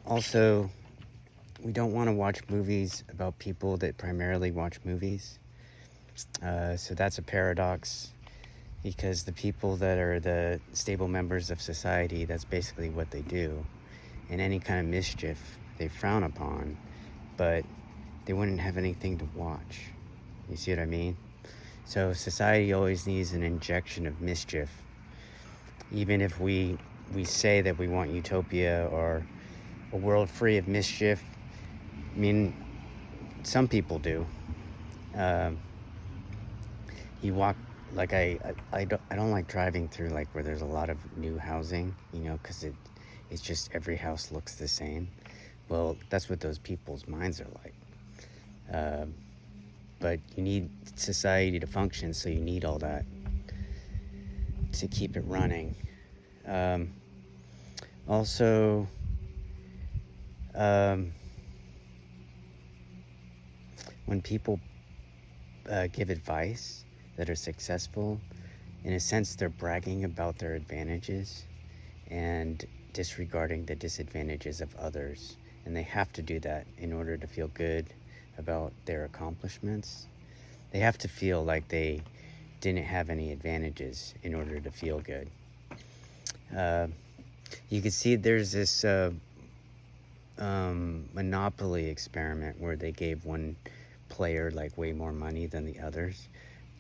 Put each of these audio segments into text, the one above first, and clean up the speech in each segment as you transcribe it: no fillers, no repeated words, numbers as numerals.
Also, we don't want to watch movies about people that primarily watch movies. So that's a paradox, because the people that are the stable members of society, that's basically what they do. And any kind of mischief they frown upon, but they wouldn't have anything to watch. You see what I mean? So society always needs an injection of mischief. Even if we say that we want utopia or a world free of mischief, I mean, some people do. You walk, like I don't like driving through like where there's a lot of new housing, because it's just every house looks the same. Well, that's what those people's minds are like. But you need society to function, so you need all that to keep it running. Also, when people give advice that are successful, in a sense, they're bragging about their advantages and disregarding the disadvantages of others. And they have to do that in order to feel good about their accomplishments. They have to feel like they didn't have any advantages in order to feel good. You can see there's this Monopoly experiment where they gave one player like way more money than the others,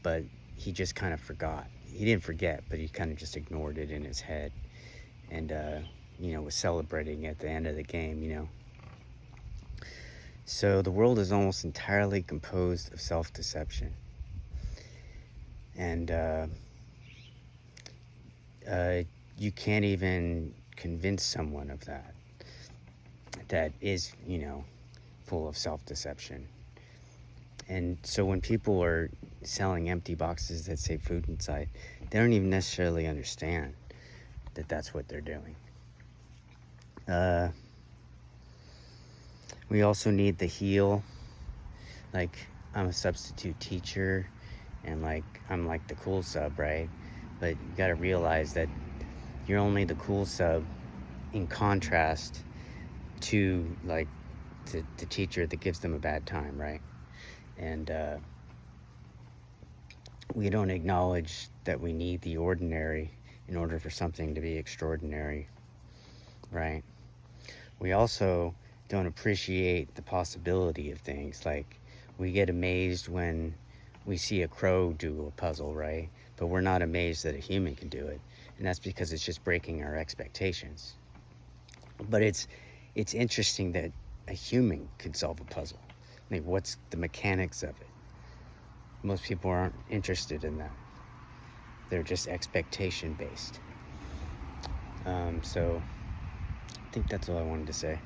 but he just kind of forgot. He didn't forget, but he kind of just ignored it in his head, and was celebrating at the end of the game. So the world is almost entirely composed of self-deception, and you can't even convince someone of that is full of self-deception. And so when people are selling empty boxes that say food inside, they don't even necessarily understand that that's what they're doing. We also need the heal. Like, I'm a substitute teacher, and I'm like the cool sub, right? But you gotta realize that you're only the cool sub in contrast to like the teacher that gives them a bad time, right? And we don't acknowledge that we need the ordinary in order for something to be extraordinary, right? We also don't appreciate the possibility of things. Like, we get amazed when we see a crow do a puzzle, right? But we're not amazed that a human can do it. And that's because it's just breaking our expectations. But it's interesting that a human could solve a puzzle. Like, what's the mechanics of it? Most people aren't interested in that. They're just expectation based. So I think that's all I wanted to say.